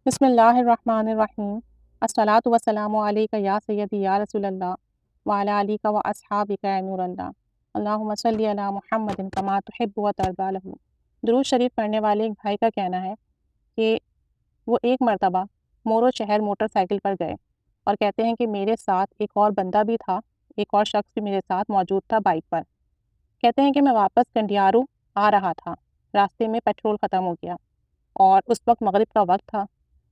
بسم اللہ الرحمن الرحیم الصلاۃ والسلام علیک یا سیدی یا رسول اللہ وعلی آلک و اصحابک یا نور اللہ اللہم صلی علی محمد کما تحب و ترضی لہ۔ درود شریف پڑھنے والے ایک بھائی کا کہنا ہے کہ وہ ایک مرتبہ مورو شہر موٹر سائیکل پر گئے اور کہتے ہیں کہ میرے ساتھ ایک اور بندہ بھی تھا، ایک اور شخص بھی میرے ساتھ موجود تھا بائک پر۔ کہتے ہیں کہ میں واپس کنڈیارو آ رہا تھا، راستے میں پیٹرول ختم ہو گیا اور اس وقت مغرب کا وقت تھا،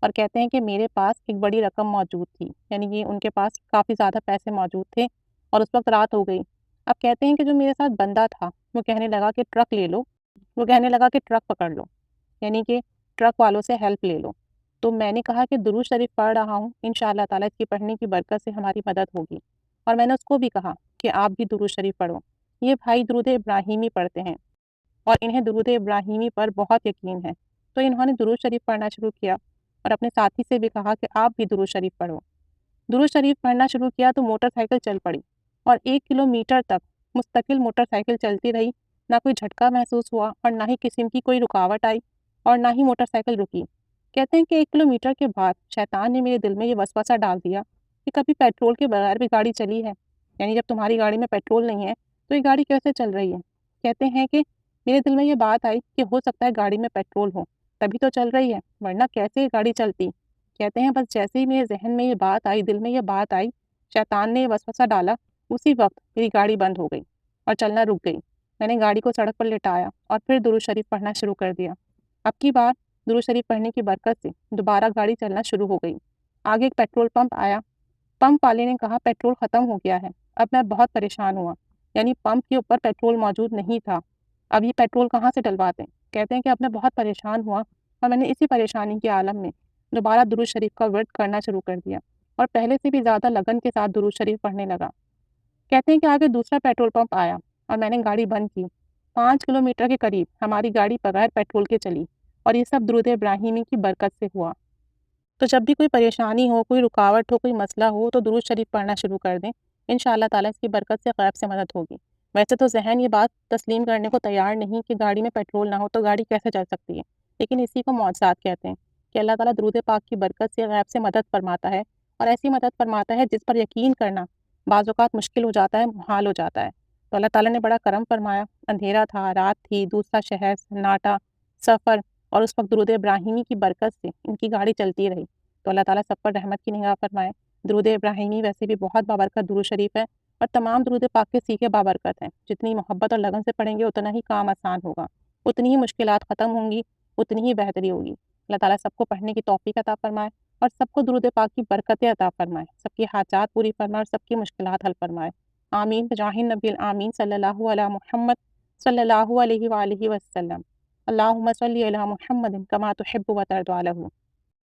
اور کہتے ہیں کہ میرے پاس ایک بڑی رقم موجود تھی، یعنی کہ ان کے پاس کافی زیادہ پیسے موجود تھے اور اس وقت رات ہو گئی۔ اب کہتے ہیں کہ جو میرے ساتھ بندہ تھا وہ کہنے لگا کہ ٹرک لے لو، وہ کہنے لگا کہ ٹرک پکڑ لو، یعنی کہ ٹرک والوں سے ہیلپ لے لو۔ تو میں نے کہا کہ درود شریف پڑھ رہا ہوں، انشاءاللہ تعالیٰ اس کی پڑھنے کی برکت سے ہماری مدد ہوگی، اور میں نے اس کو بھی کہا کہ آپ بھی درود شریف پڑھو۔ یہ بھائی درود ابراہیمی پڑھتے ہیں اور انہیں درود ابراہیمی پر بہت یقین ہے، تو انہوں نے درود شریف پڑھنا شروع کیا اور اپنے ساتھی سے بھی کہا کہ آپ بھی درود شریف پڑھو۔ درود شریف پڑھنا شروع کیا تو موٹر سائیکل چل پڑی اور 1 کلومیٹر تک مستقل موٹر سائیکل چلتی رہی، نہ کوئی جھٹکا محسوس ہوا اور نہ ہی قسم کی کوئی رکاوٹ آئی اور نہ ہی موٹر سائیکل رکی۔ کہتے ہیں کہ 1 کلومیٹر کے بعد شیطان نے میرے دل میں یہ وسوسہ ڈال دیا کہ کبھی پیٹرول کے بغیر بھی گاڑی چلی ہے، یعنی جب تمہاری گاڑی میں پیٹرول نہیں ہے تو یہ گاڑی کیسے چل رہی ہے۔ کہتے ہیں کہ میرے دل میں یہ بات آئی کہ ہو سکتا ہے گاڑی میں پیٹرول ہو تبھی تو چل رہی ہے، ورنہ کیسے یہ گاڑی چلتی۔ کہتے ہیں بس جیسے ہی میرے ذہن میں یہ بات آئی، دل میں یہ بات آئی، شیطان نے یہ وسوسہ ڈالا، اسی وقت میری گاڑی بند ہو گئی اور چلنا رک گئی۔ میں نے گاڑی کو سڑک پر لٹایا اور پھر درود شریف پڑھنا شروع کر دیا۔ اب کی بار درود شریف پڑھنے کی برکت سے دوبارہ گاڑی چلنا شروع ہو گئی۔ آگے ایک پیٹرول پمپ آیا، پمپ والے نے کہا پیٹرول ختم ہو گیا ہے۔ اب میں بہت پریشان ہوا، یعنی پمپ کے اوپر پیٹرول موجود نہیں تھا، اب یہ پیٹرول کہاں سے ڈلواتے ہیں۔ کہتے ہیں کہ اب میں بہت پریشان ہوا اور میں نے اسی پریشانی کے عالم میں دوبارہ درود شریف کا ورد کرنا شروع کر دیا اور پہلے سے بھی زیادہ لگن کے ساتھ درود شریف پڑھنے لگا۔ کہتے ہیں کہ آگے دوسرا پیٹرول پمپ آیا اور میں نے گاڑی بند کی۔ 5 کلومیٹر کے قریب ہماری گاڑی بغیر پیٹرول کے چلی اور یہ سب درود ابراہیمی کی برکت سے ہوا۔ تو جب بھی کوئی پریشانی ہو، کوئی رکاوٹ ہو، کوئی مسئلہ ہو تو درود شریف پڑھنا شروع کر دیں، انشاءاللہ تعالیٰ اس کی برکت سے غیب سے مدد ہوگی۔ ویسے تو ذہن یہ بات تسلیم کرنے کو تیار نہیں کہ گاڑی میں پیٹرول نہ ہو تو گاڑی کیسے چل سکتی ہے، لیکن اسی کو معجزات کہتے ہیں کہ اللہ تعالیٰ درود پاک کی برکت سے غیب سے مدد فرماتا ہے، اور ایسی مدد فرماتا ہے جس پر یقین کرنا بعض اوقات مشکل ہو جاتا ہے، محال ہو جاتا ہے۔ تو اللہ تعالیٰ نے بڑا کرم فرمایا، اندھیرا تھا، رات تھی، دوسرا شہر، سناٹا، سفر، اور اس وقت درود ابراہیمی کی برکت سے ان کی گاڑی چلتی رہی۔ تو اللہ تعالیٰ سب پر رحمت کی نگاہ فرمائے۔ درود ابراہیمی ویسے بھی بہت بابرکت درود شریف ہے، اور تمام درود پاک کے سیکھے بابرکت ہیں۔ جتنی محبت اور لگن سے پڑھیں گے اتنا ہی کام آسان ہوگا، اتنی ہی مشکلات ختم ہوں گی، اتنی ہی بہتری ہوگی۔ اللہ تعالیٰ سب کو پڑھنے کی توفیق عطا فرمائے اور سب کو درود پاک کی برکتیں عطا فرمائے، سب کی حاجات پوری فرمائے اور سب کی مشکلات حل فرمائے۔ آمین بجاہ النبی الآمین صلی اللہ علی محمد صلی اللہ علیہ وآلہ وسلم۔ اللہم صلی علی محمد کما تحب و ترضی لہ۔